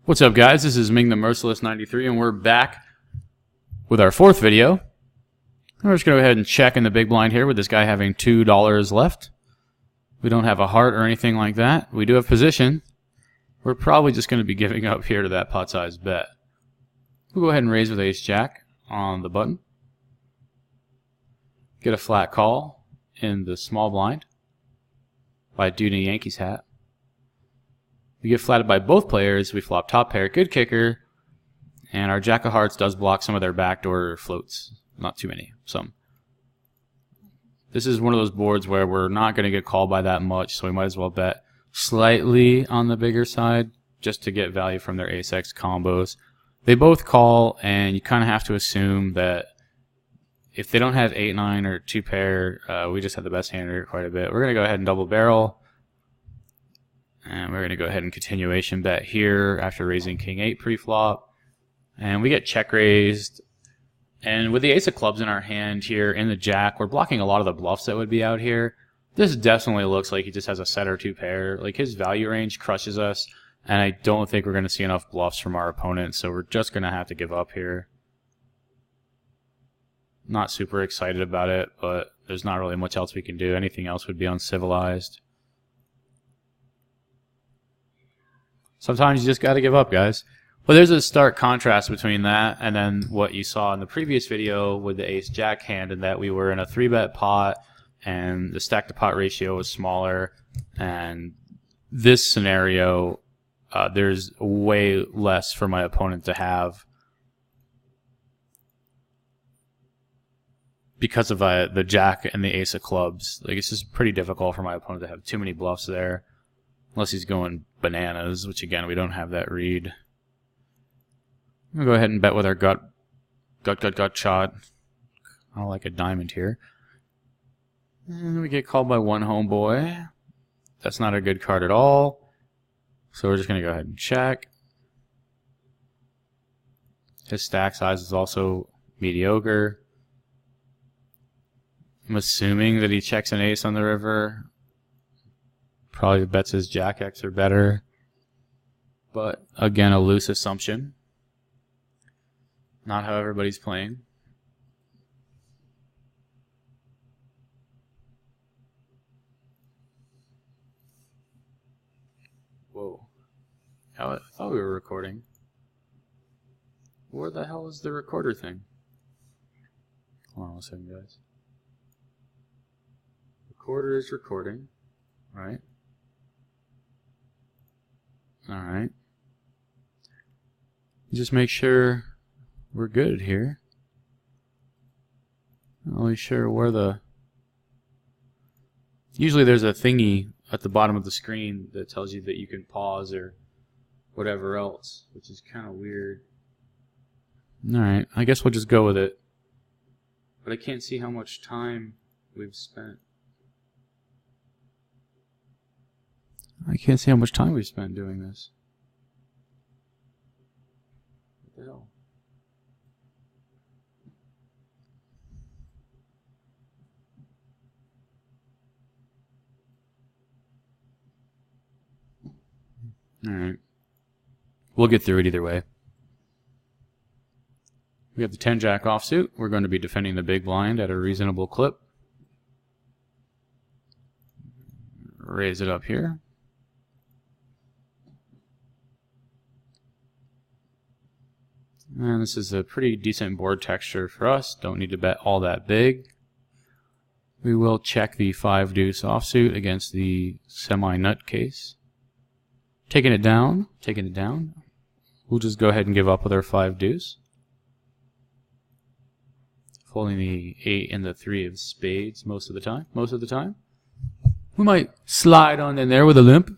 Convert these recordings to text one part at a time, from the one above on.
What's up, guys? This is Ming the Merciless 93, and we're back with our fourth video. We're just going to go ahead and check in the big blind here with this guy having $2 left. We don't have a heart or anything like that. We do have position. We're probably just going to be giving up here to that pot-sized bet. We'll go ahead and raise with ace-jack on the button. Get a flat call in the small blind by dude in a Yankees hat. We get flatted by both players. We flop top pair, good kicker, and our jack of hearts does block some of their backdoor floats. Not too many, some. This is one of those boards where we're not going to get called by that much, so we might as well bet slightly on the bigger side just to get value from their ace-x combos. They both call, and you kind of have to assume that if they don't have 8-9 or 2-pair, we just have the best hand here quite a bit. We're going to go ahead and double barrel. And we're going to go ahead and continuation bet here after raising king 8 pre-flop. And we get check raised. And with the ace of clubs in our hand here in the jack, we're blocking a lot of the bluffs that would be out here. This definitely looks like he just has a set or 2-pair. Like, his value range crushes us. And I don't think we're going to see enough bluffs from our opponent. So we're just going to have to give up here. Not super excited about it, but there's not really much else we can do. Anything else would be uncivilized. Sometimes you just got to give up, guys. But there's a stark contrast between that and then what you saw in the previous video with the ace-jack hand, in that we were in a 3-bet pot and the stack-to-pot ratio was smaller. And this scenario, there's way less for my opponent to have because of the jack and the ace of clubs. Like, it's just pretty difficult for my opponent to have too many bluffs there. Unless he's going bananas, which again, we don't have that read. I'm going to go ahead and bet with our gut shot. I like a diamond here. And we get called by one homeboy. That's not a good card at all. So we're just going to go ahead and check. His stack size is also mediocre. I'm assuming that he checks an ace on the river. Probably bets his jack-x are better. But, again, a loose assumption. Not how everybody's playing. Whoa. I thought we were recording. Where the hell is the recorder thing? Hold on a second, guys. Recorder is recording. Right? Alright. Just make sure we're good here. Not really sure where the... Usually there's a thingy at the bottom of the screen that tells you that you can pause or whatever else, which is kind of weird. Alright, I guess we'll just go with it. But I can't see how much time we've spent. I can't see how much time we've spent doing this. What the hell? Alright. We'll get through it either way. We have the 10-jack offsuit. We're going to be defending the big blind at a reasonable clip. Raise it up here. And this is a pretty decent board texture for us. Don't need to bet all that big. We will check the 5-deuce offsuit against the semi-nutcase. Taking it down. We'll just go ahead and give up with our 5-deuce. Folding the 8 and the 3 of spades most of the time. We might slide on in there with a limp,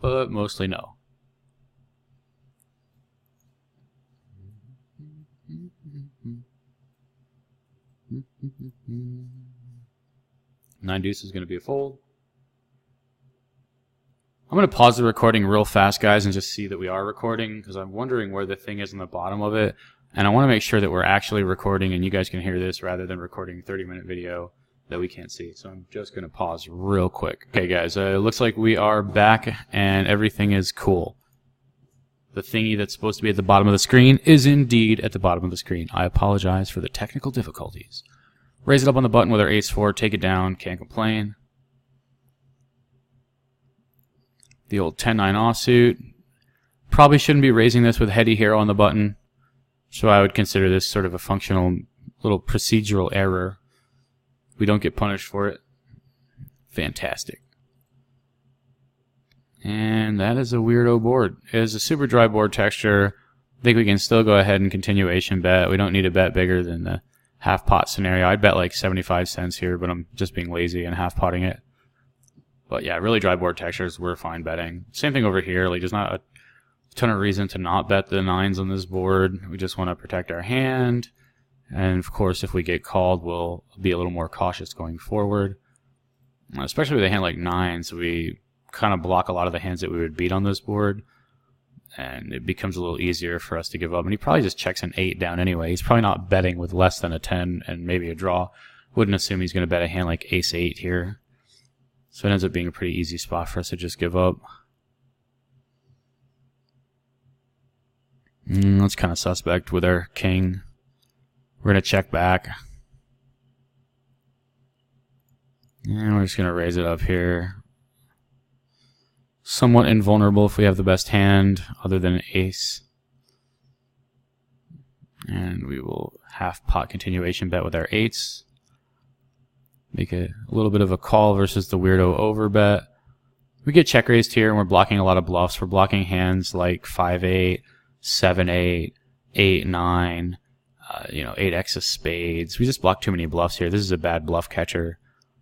but mostly no. Nine deuce is going to be a fold. I'm going to pause the recording real fast, guys, and just see that we are recording, because I'm wondering where the thing is on the bottom of it, and I want to make sure that we're actually recording and you guys can hear this rather than recording a 30-minute video that we can't see. So I'm just going to pause real quick. Okay, guys, it looks like we are back and everything is cool. The thingy that's supposed to be at the bottom of the screen is indeed at the bottom of the screen. I apologize for the technical difficulties. Raise it up on the button with our ace-4, take it down, can't complain. The old 10-9 offsuit. Probably shouldn't be raising this with heady hero on the button, so I would consider this sort of a functional little procedural error. We don't get punished for it. Fantastic. And that is a weirdo board. It is a super dry board texture. I think we can still go ahead and continuation bet. We don't need to bet bigger than the half pot scenario. I'd bet like 75 cents here, but I'm just being lazy and half potting it. But yeah, really dry board textures, we're fine betting. Same thing over here. Like, there's not a ton of reason to not bet the 9s on this board. We just want to protect our hand. And of course, if we get called, we'll be a little more cautious going forward. Especially with a hand like 9s, we kind of block a lot of the hands that we would beat on this board, and it becomes a little easier for us to give up. And he probably just checks an 8 down anyway. He's probably not betting with less than a 10 and maybe a draw. Wouldn't assume he's going to bet a hand like ace-8 here. So it ends up being a pretty easy spot for us to just give up. That's kind of suspect with our king. We're going to check back. And we're just going to raise it up here. Somewhat invulnerable if we have the best hand other than an ace. And we will half pot continuation bet with our 8s. Make a little bit of a call versus the weirdo over bet. We get check raised here and we're blocking a lot of bluffs. We're blocking hands like 5-8, 7-8, 8-9, 8x of spades. We just block too many bluffs here. This is a bad bluff catcher.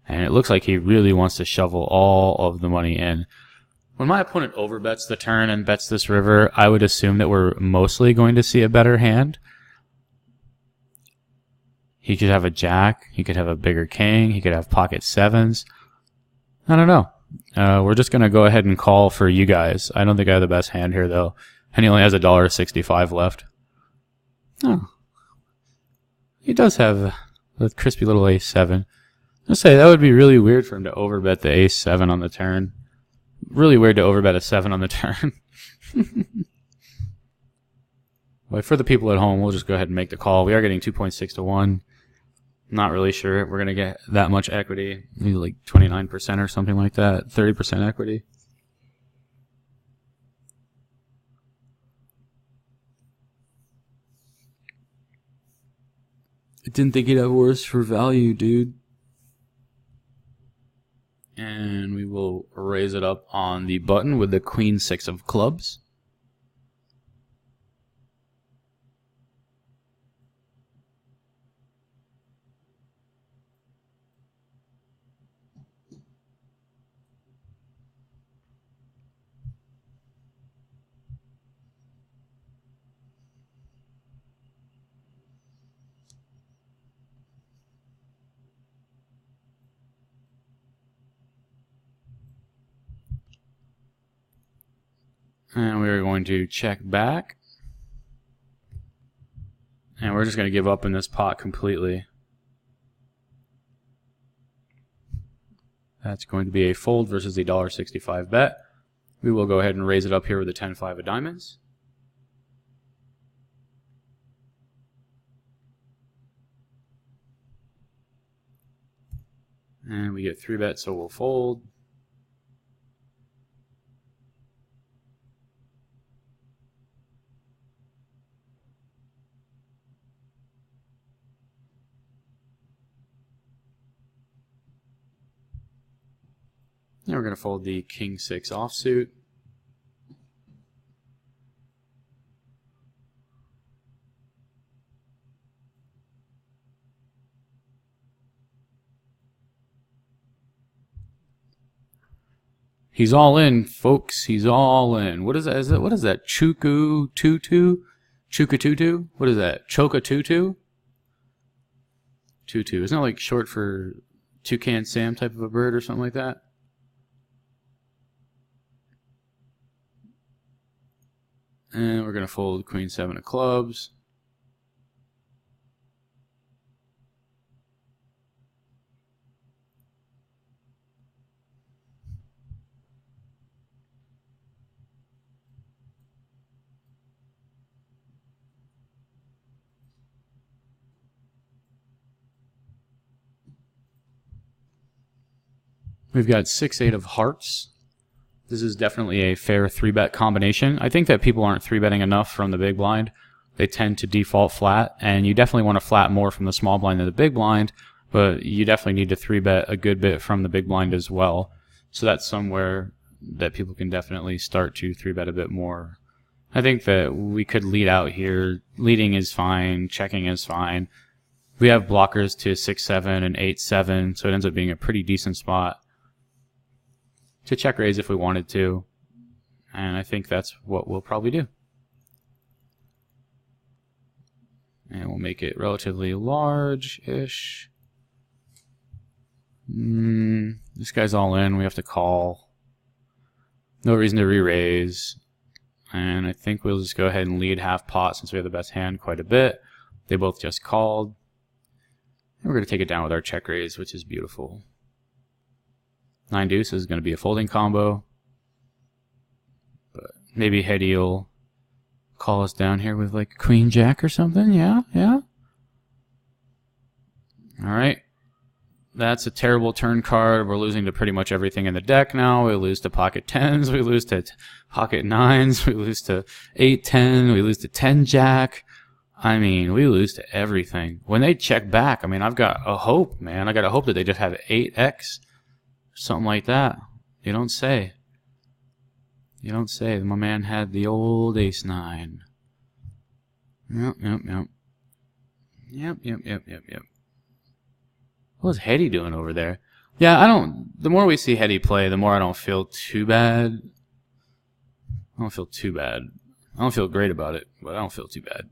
And it looks like he really wants to shovel all of the money in. When my opponent overbets the turn and bets this river, I would assume that we're mostly going to see a better hand. He could have a jack, he could have a bigger king, he could have pocket 7s. I don't know. We're just going to go ahead and call for you guys. I don't think I have the best hand here, though. And he only has $1.65 left. Oh. He does have a crispy little ace-7. I'll say that would be really weird for him to overbet the ace-7 on the turn. Really weird to overbet a 7 on the turn. But for the people at home, we'll just go ahead and make the call. We are getting 2.6 to 1. Not really sure we're going to get that much equity. Maybe like 29% or something like that. 30% equity. I didn't think he'd have worse for value, dude. And we will raise it up on the button with the queen 6 of clubs. And we're going to check back. And we're just going to give up in this pot completely. That's going to be a fold versus the $1.65 bet. We will go ahead and raise it up here with the 10-5 of diamonds. And we get 3 bets, so we'll fold. Now we're going to fold the king 6 offsuit. He's all in, folks. He's all in. What is that? What is that? Chuku tutu? Chuka tutu? What is that? Choka tutu? Tutu. Isn't that like short for Toucan Sam type of a bird or something like that? And we're going to fold queen 7 of clubs. We've got 6-8 of hearts. This is definitely a fair 3-bet combination. I think that people aren't 3-betting enough from the big blind. They tend to default flat, and you definitely want to flat more from the small blind than the big blind, but you definitely need to 3-bet a good bit from the big blind as well. So that's somewhere that people can definitely start to 3-bet a bit more. I think that we could lead out here. Leading is fine. Checking is fine. We have blockers to 6-7 and 8-7, so it ends up being a pretty decent spot to check raise if we wanted to. And I think that's what we'll probably do. And we'll make it relatively large-ish. This guy's all in. We have to call. No reason to re-raise. And I think we'll just go ahead and lead half pot since we have the best hand quite a bit. They both just called. And we're going to take it down with our check raise, which is beautiful. 9 deuce is going to be a folding combo. But maybe Heady will call us down here with like Queen Jack or something. Yeah. Alright. That's a terrible turn card. We're losing to pretty much everything in the deck now. We lose to pocket 10s. We lose to pocket 9s. We lose to 8-10. We lose to 10 Jack. I mean, we lose to everything. When they check back, I mean, I've got a hope, man. I got a hope that they just have 8x. Something like that. You don't say. You don't say. My man had the old ace-9. Yep. What's Heady doing over there? Yeah, the more we see Heady play, the more I don't feel too bad. I don't feel great about it, but I don't feel too bad.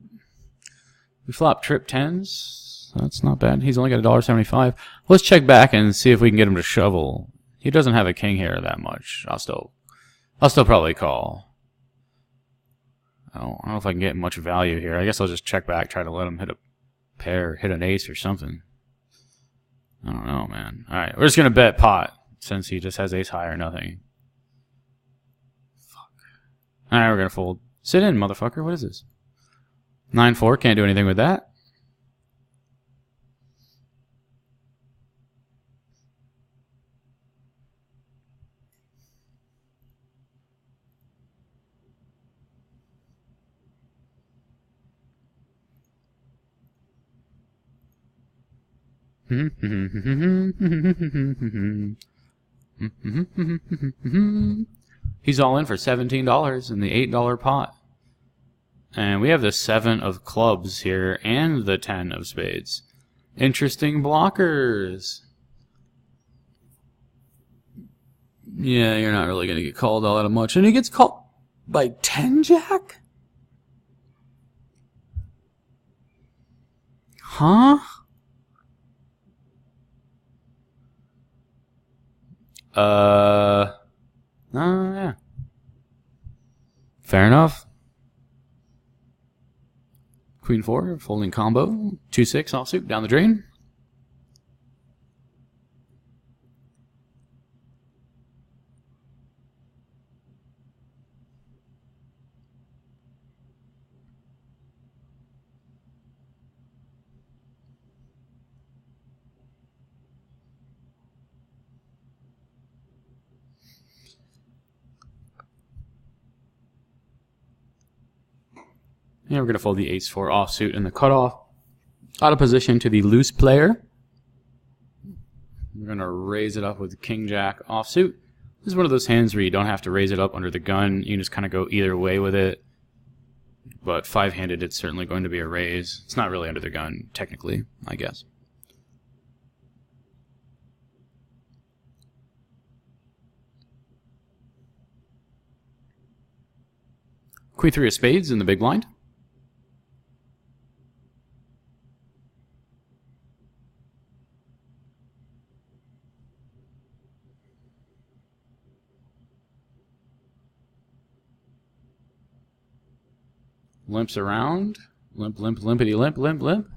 We flop trip 10s. That's not bad. He's only got $1.75. Let's check back and see if we can get him to shovel. He doesn't have a king here that much. I'll still probably call. I don't know if I can get much value here. I guess I'll just check back, try to let him hit a pair, hit an ace or something. I don't know, man. Alright, we're just going to bet pot, since he just has ace high or nothing. Fuck. Alright, we're going to fold. Sit in, motherfucker. What is this? 9-4, can't do anything with that. He's all in for $17 in the $8 pot. And we have the 7 of clubs here and the 10 of spades. Interesting blockers. Yeah, you're not really going to get called all that much. And he gets called by 10 Jack? Huh? Yeah. Fair enough. Queen 4, folding combo. 2-6 offsuit, down the drain. And we're going to fold the ace-4 offsuit in the cutoff. Out of position to the loose player. We're going to raise it up with king-jack offsuit. This is one of those hands where you don't have to raise it up under the gun. You can just kind of go either way with it. But 5-handed, it's certainly going to be a raise. It's not really under the gun, technically, I guess. Queen 3 of spades in the big blind. Limps around. Limp, limpity limp, limp.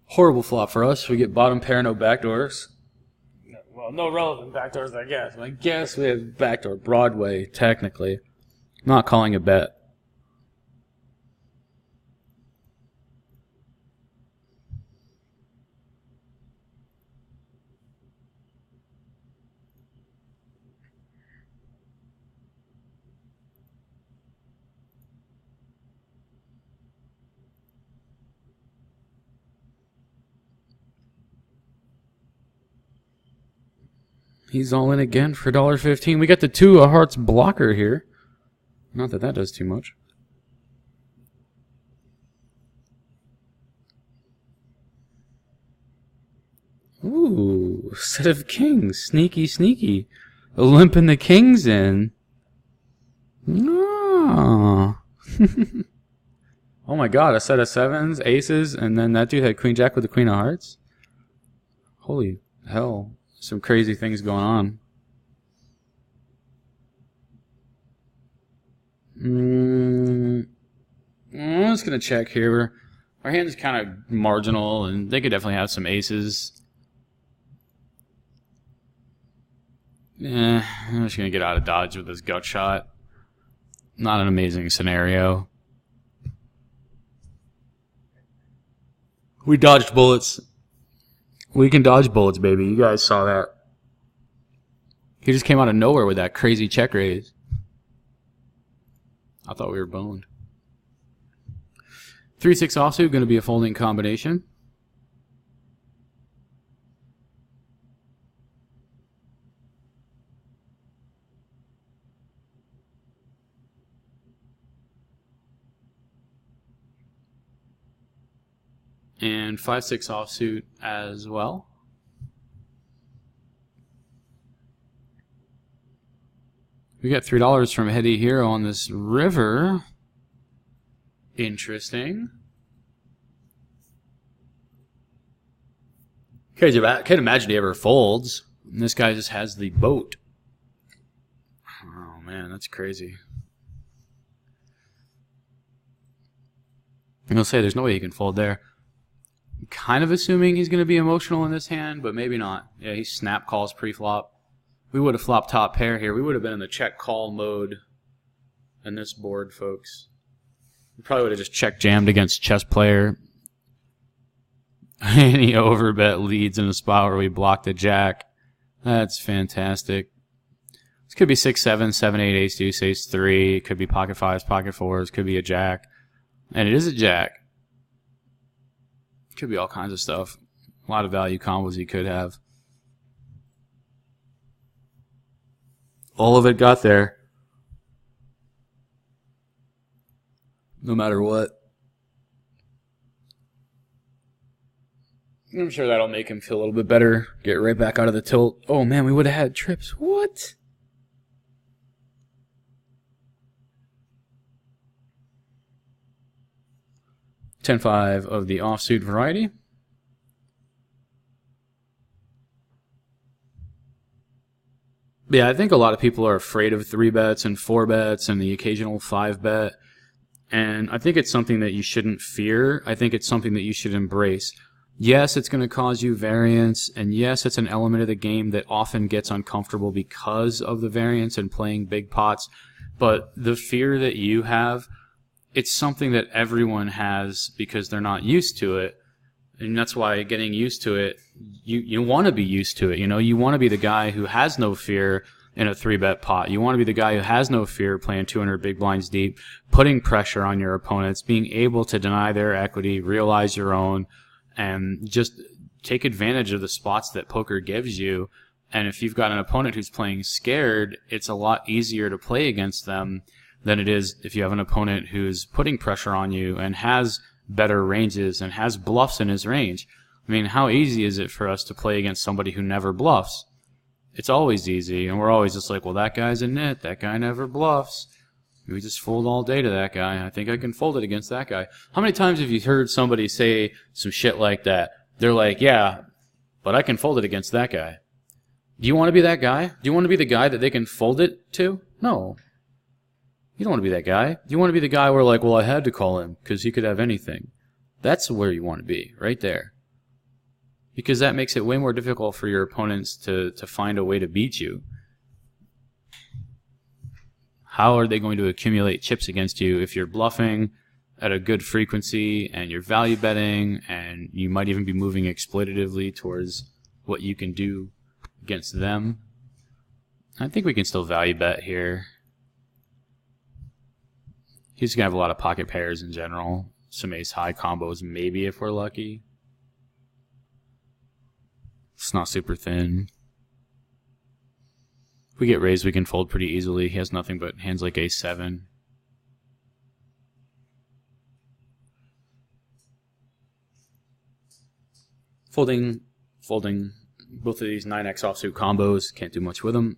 Horrible flop for us. We get bottom pair, no backdoors. Well, Well, no relevant backdoors, I guess. I guess we have backdoor Broadway, technically. Not calling a bet. He's all in again for $1.15. We got the 2 of hearts blocker here. Not that that does too much. Ooh, set of kings. Sneaky, sneaky. Limping the kings in. Oh. Oh my god, a set of 7s, aces, and then that dude had queen jack with the queen of hearts? Holy hell. Some crazy things going on. I'm just going to check here. Our hand is kind of marginal, and they could definitely have some aces. I'm just going to get out of dodge with this gut shot. Not an amazing scenario. We dodged bullets. We can dodge bullets, baby. You guys saw that. He just came out of nowhere with that crazy check raise. I thought we were boned. 3-6 offsuit, going to be a folding combination. And 5-6 offsuit as well. We got $3 from Heady Hero on this river. Interesting. Can't imagine he ever folds. And this guy just has the boat. Oh man, that's crazy. I'm gonna say there's no way he can fold there. I'm kind of assuming he's gonna be emotional in this hand, but maybe not. Yeah, he snap calls pre-flop. We would have flopped top pair here. We would have been in the check call mode in this board, folks. We probably would have just check jammed against chess player. And he overbet leads in a spot where we blocked the jack. That's fantastic. This could be 6-7, 7-8, ace deuce, ace 3. It could be pocket 5s, pocket 4s. Could be a jack. And it is a jack. Could be all kinds of stuff. A lot of value combos he could have. All of it got there. No matter what. I'm sure that'll make him feel a little bit better. Get right back out of the tilt. Oh man, we would have had trips. What? $10-5 of the offsuit variety. Yeah, I think a lot of people are afraid of 3-bets and 4-bets and the occasional 5-bet. And I think it's something that you shouldn't fear. I think it's something that you should embrace. Yes, it's going to cause you variance, and yes, it's an element of the game that often gets uncomfortable because of the variance and playing big pots. But the fear that you have, it's something that everyone has because they're not used to it. And that's why getting used to it, you want to be used to it. You know, you want to be the guy who has no fear in a 3-bet pot. You want to be the guy who has no fear playing 200 big blinds deep, putting pressure on your opponents, being able to deny their equity, realize your own, and just take advantage of the spots that poker gives you. And if you've got an opponent who's playing scared, it's a lot easier to play against them than it is if you have an opponent who's putting pressure on you and has better ranges and has bluffs in his range. I mean, how easy is it for us to play against somebody who never bluffs? It's always easy, and we're always just like, well, that guy's a nit. That guy never bluffs. We just fold all day to that guy. I think I can fold it against that guy. How many times have you heard somebody say some shit like that? They're like, yeah, but I can fold it against that guy. Do you want to be that guy? Do you want to be the guy that they can fold it to? No. You don't want to be that guy. You want to be the guy where, like, well, I had to call him because he could have anything. That's where you want to be, right there. because that makes it way more difficult for your opponents to find a way to beat you. How are they going to accumulate chips against you if you're bluffing at a good frequency and you're value betting and you might even be moving exploitatively towards what you can do against them? I think we can still value bet here. He's going to have a lot of pocket pairs in general. Some ace-high combos maybe if we're lucky. It's not super thin. If we get raised, we can fold pretty easily. He has nothing but hands like ace-7. Folding. Both of these 9x offsuit combos, can't do much with them.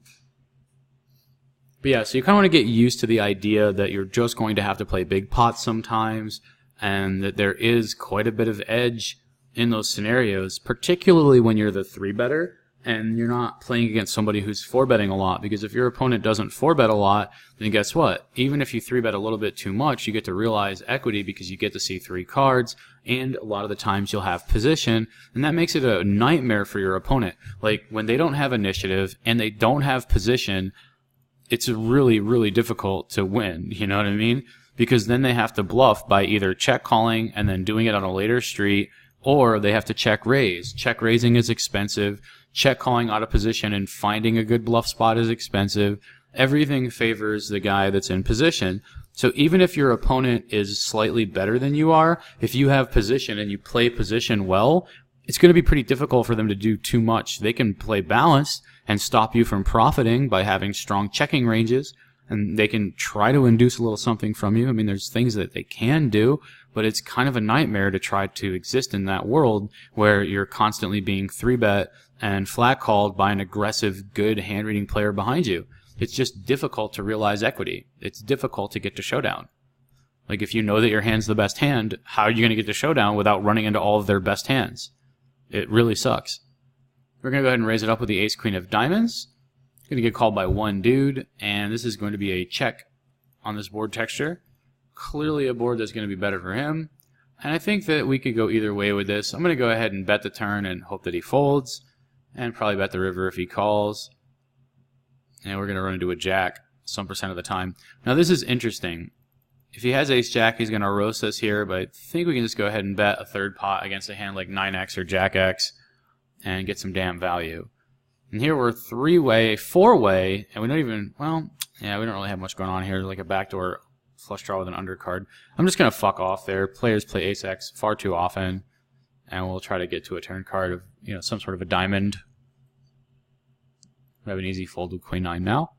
But yeah, so you kind of want to get used to the idea that you're just going to have to play big pots sometimes, and that there is quite a bit of edge in those scenarios, particularly when you're the 3-better and you're not playing against somebody who's 4-betting a lot. Because if your opponent doesn't 4-bet a lot, then guess what? Even if you 3-bet a little bit too much, you get to realize equity because you get to see 3 cards, and a lot of the times you'll have position, and that makes it a nightmare for your opponent. Like, when they don't have initiative and they don't have position, it's really, really difficult to win, you know what I mean? Because then they have to bluff by either check calling and then doing it on a later street, or they have to check raise. Check raising is expensive. Check calling out of position and finding a good bluff spot is expensive. Everything favors the guy that's in position. So even if your opponent is slightly better than you are, if you have position and you play position well, it's going to be pretty difficult for them to do too much. They can play balanced and stop you from profiting by having strong checking ranges, and they can try to induce a little something from you. I mean, there's things that they can do, but it's kind of a nightmare to try to exist in that world where you're constantly being 3-bet and flat called by an aggressive, good hand-reading player behind you. It's just difficult to realize equity. It's difficult to get to showdown. Like, if you know that your hand's the best hand, how are you going to get to showdown without running into all of their best hands? It really sucks. We're going to go ahead and raise it up with the ace-queen of diamonds. Going to get called by one dude, and this is going to be a check on this board texture. Clearly a board that's going to be better for him. And I think that we could go either way with this. I'm going to go ahead and bet the turn and hope that he folds, and probably bet the river if he calls. And we're going to run into a jack some percent of the time. Now this is interesting. If he has ace-jack, he's going to roast us here, but I think we can just go ahead and bet a third pot against a hand like 9x or jack-x and get some damn value. And here we're 3-way, 4-way, and we don't even, well, yeah, we don't really have much going on here, like a backdoor flush draw with an undercard. I'm just going to fuck off there. Players play ace-x far too often, and we'll try to get to a turn card of, you know, some sort of a diamond. We have an easy fold with queen 9 now.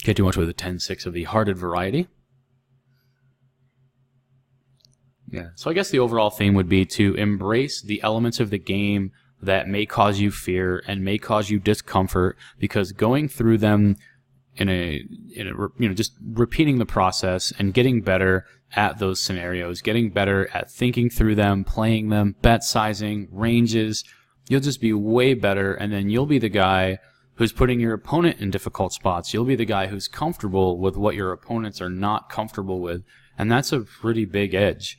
Can't do much with a 10-6 of the hearted variety. Yeah, so I guess the overall theme would be to embrace the elements of the game that may cause you fear and may cause you discomfort, because going through them just repeating the process and getting better at those scenarios, getting better at thinking through them, playing them, bet sizing, ranges, you'll just be way better, and then you'll be the guy who's putting your opponent in difficult spots. You'll be the guy who's comfortable with what your opponents are not comfortable with, and that's a pretty big edge.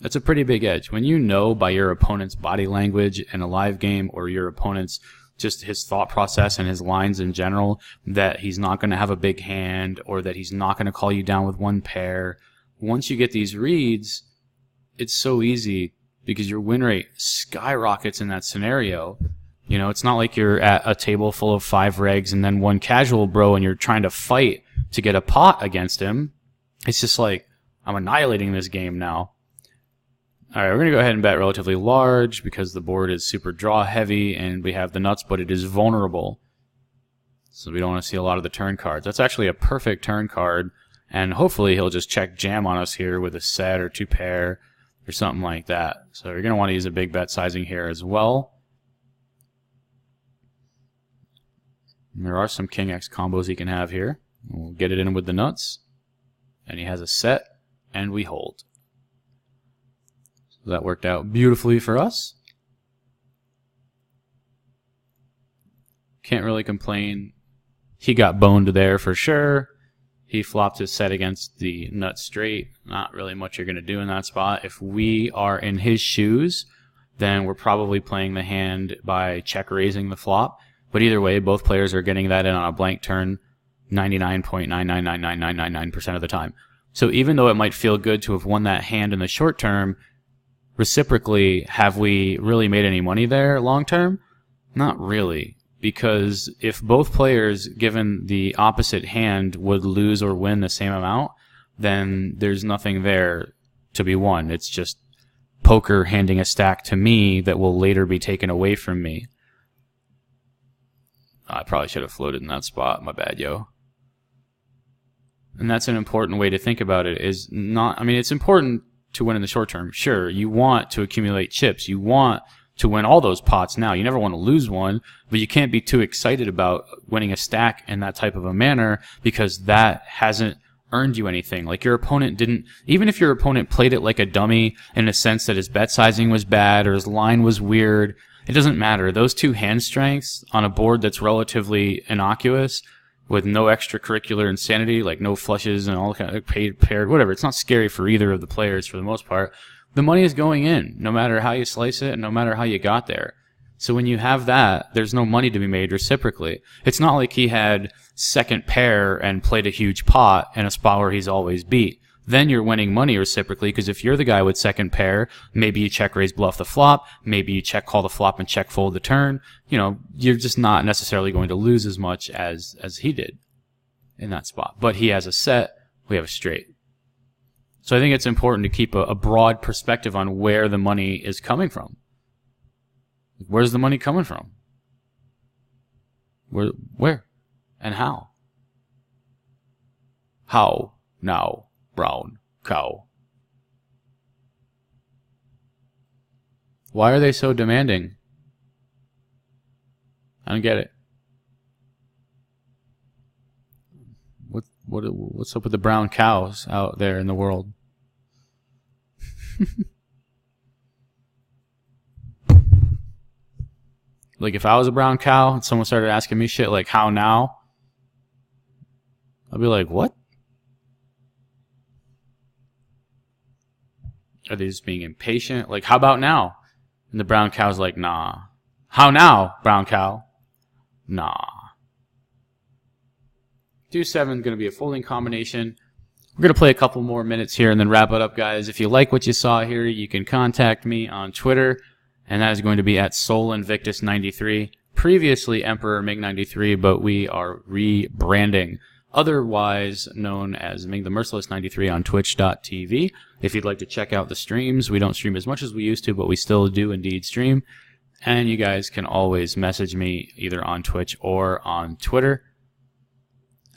That's a pretty big edge. When you know by your opponent's body language in a live game, or your opponent's just his thought process and his lines in general, that he's not going to have a big hand, or that he's not going to call you down with one pair. Once you get these reads, it's so easy because your win rate skyrockets in that scenario. You know, it's not like you're at a table full of 5 regs and then one casual bro and you're trying to fight to get a pot against him. It's just like, I'm annihilating this game now. Alright, we're going to go ahead and bet relatively large because the board is super draw heavy and we have the nuts, but it is vulnerable. So we don't want to see a lot of the turn cards. That's actually a perfect turn card, and hopefully he'll just check jam on us here with a set or 2 pair or something like that. So you're going to want to use a big bet sizing here as well. And there are some king X combos he can have here. We'll get it in with the nuts. And he has a set, and we hold. So that worked out beautifully for us. Can't really complain. He got boned there for sure. He flopped his set against the nut straight. Not really much you're going to do in that spot. If we are in his shoes, then we're probably playing the hand by check raising the flop. But either way, both players are getting that in on a blank turn 99.9999999% of the time. So even though it might feel good to have won that hand in the short term, reciprocally, have we really made any money there long term? Not really. Because if both players, given the opposite hand, would lose or win the same amount, then there's nothing there to be won. It's just poker handing a stack to me that will later be taken away from me. I probably should have floated in that spot. My bad, yo. And that's an important way to think about it. Is not, I mean, it's important to win in the short term. Sure, you want to accumulate chips. You want to win all those pots now. You never want to lose one, but you can't be too excited about winning a stack in that type of a manner because that hasn't earned you anything. Like your opponent didn't, even if your opponent played it like a dummy in a sense that his bet sizing was bad or his line was weird, it doesn't matter. Those two hand strengths on a board that's relatively innocuous with no extracurricular insanity, like no flushes and all kind of paired, whatever. It's not scary for either of the players for the most part. The money is going in, no matter how you slice it and no matter how you got there. So when you have that, there's no money to be made reciprocally. It's not like he had second pair and played a huge pot in a spot where he's always beat. Then you're winning money reciprocally because if you're the guy with second pair, maybe you check raise bluff the flop, maybe you check call the flop and check fold the turn. You know, you're just not necessarily going to lose as much as he did in that spot. But he has a set, we have a straight. So I think it's important to keep a broad perspective on where the money is coming from. Where's the money coming from? Where? And how? How now, brown cow? Why are they so demanding? I don't get it. What's up with the brown cows out there in the world? Like if I was a brown cow and someone started asking me shit like how now, I'd be like, what? Are they just being impatient? Like, how about now? And the brown cow's like, nah. How now, brown cow? Nah. 2-7 is going to be a folding combination. We're going to play a couple more minutes here and then wrap it up, guys. If you like what you saw here, you can contact me on Twitter, and that is going to be at SoulInvictus93. Previously Emperor Ming93, but we are rebranding. Otherwise known as Ming the Merciless 93 on Twitch.tv. If you'd like to check out the streams, we don't stream as much as we used to, but we still do indeed stream. And you guys can always message me either on Twitch or on Twitter.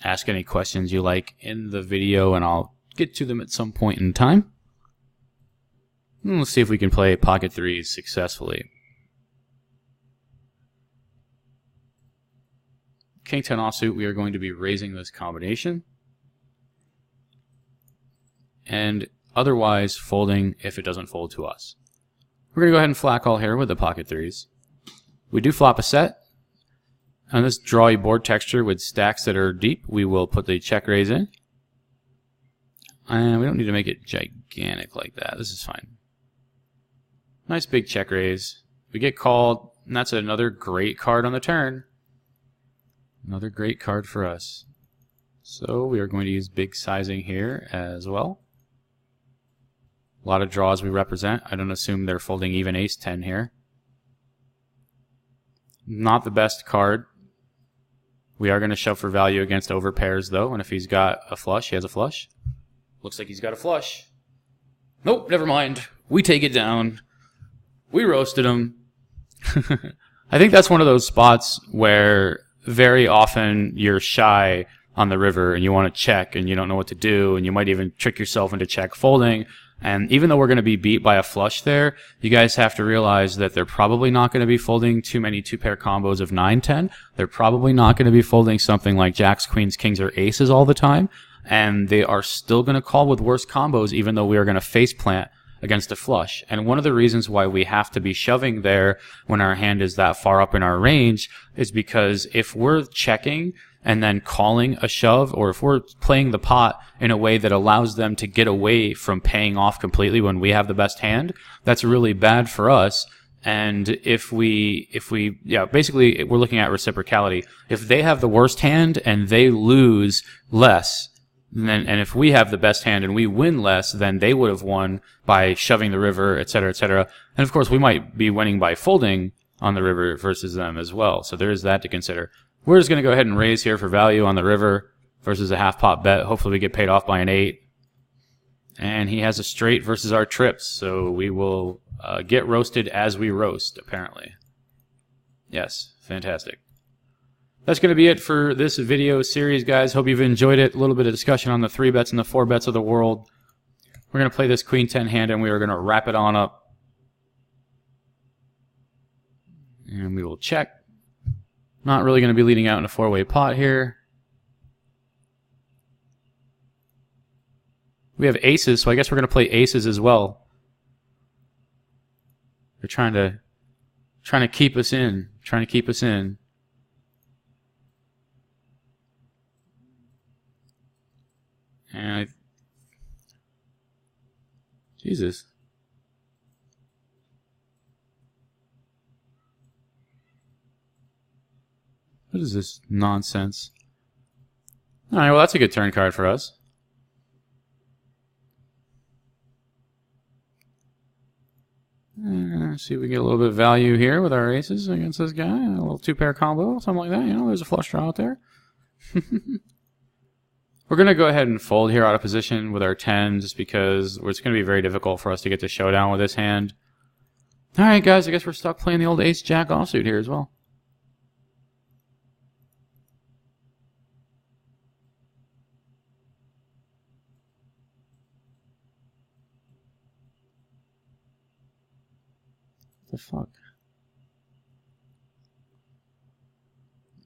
Ask any questions you like in the video, and I'll get to them at some point in time. And let's see if we can play pocket threes successfully. King 10 offsuit, we are going to be raising this combination. And otherwise folding if it doesn't fold to us. We're going to go ahead and flat call here with the pocket threes. We do flop a set. On this drawy board texture with stacks that are deep, we will put the check raise in. And we don't need to make it gigantic like that. This is fine. Nice big check raise. We get called, and that's another great card on the turn. Another great card for us. So we are going to use big sizing here as well. A lot of draws we represent. I don't assume they're folding even ace-10 here. Not the best card. We are going to shove for value against overpairs, though, and if he's got a flush, he has a flush. Looks like he's got a flush. Nope, never mind. We take it down. We roasted him. I think that's one of those spots where very often you're shy on the river and you want to check and you don't know what to do, and you might even trick yourself into check folding. And even though we're going to be beat by a flush there, you guys have to realize that they're probably not going to be folding too many two-pair combos of 9-10. They're probably not going to be folding something like jacks, queens, kings, or aces all the time. And they are still going to call with worse combos, even though we are going to face plant against a flush. And one of the reasons why we have to be shoving there when our hand is that far up in our range is because if we're checking and then calling a shove, or if we're playing the pot in a way that allows them to get away from paying off completely when we have the best hand, that's really bad for us. And if we, basically we're looking at reciprocality. If they have the worst hand and they lose less, and if we have the best hand and we win less, then they would have won by shoving the river, etc., etc. And of course, we might be winning by folding on the river versus them as well. So there is that to consider. We're just going to go ahead and raise here for value on the river versus a half pot bet. Hopefully we get paid off by an 8. And he has a straight versus our trips, so we will get roasted as we roast, apparently. Yes, fantastic. That's going to be it for this video series, guys. Hope you've enjoyed it. A little bit of discussion on the 3 bets and the 4 bets of the world. We're going to play this Queen 10 hand, and we are going to wrap it on up. And we will check. Not really going to be leading out in a 4-way pot here. We have aces, so I guess we're going to play aces as well. They're trying to keep us in. Trying to keep us in. And Jesus. What is this nonsense? Alright, well that's a good turn card for us. See if we get a little bit of value here with our aces against this guy. A little 2-pair combo, something like that. You know, there's a flush draw out there. We're going to go ahead and fold here out of position with our 10 just because it's going to be very difficult for us to get to showdown with this hand. Alright guys, I guess we're stuck playing the old ace-jack offsuit here as well. What the fuck?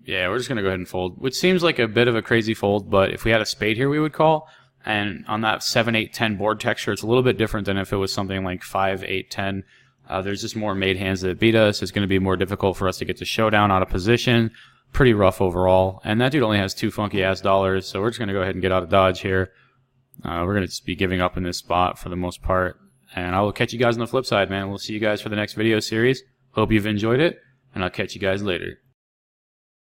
Yeah, we're just going to go ahead and fold, which seems like a bit of a crazy fold, but if we had a spade here, we would call. And on that 7, 8, 10 board texture, it's a little bit different than if it was something like 5, 8, 10. There's just more made hands that beat us. It's going to be more difficult for us to get to showdown out of position. Pretty rough overall. And that dude only has 2 funky-ass dollars, so we're just going to go ahead and get out of dodge here. We're going to just be giving up in this spot for the most part. And I will catch you guys on the flip side, man. We'll see you guys for the next video series. Hope you've enjoyed it, and I'll catch you guys later.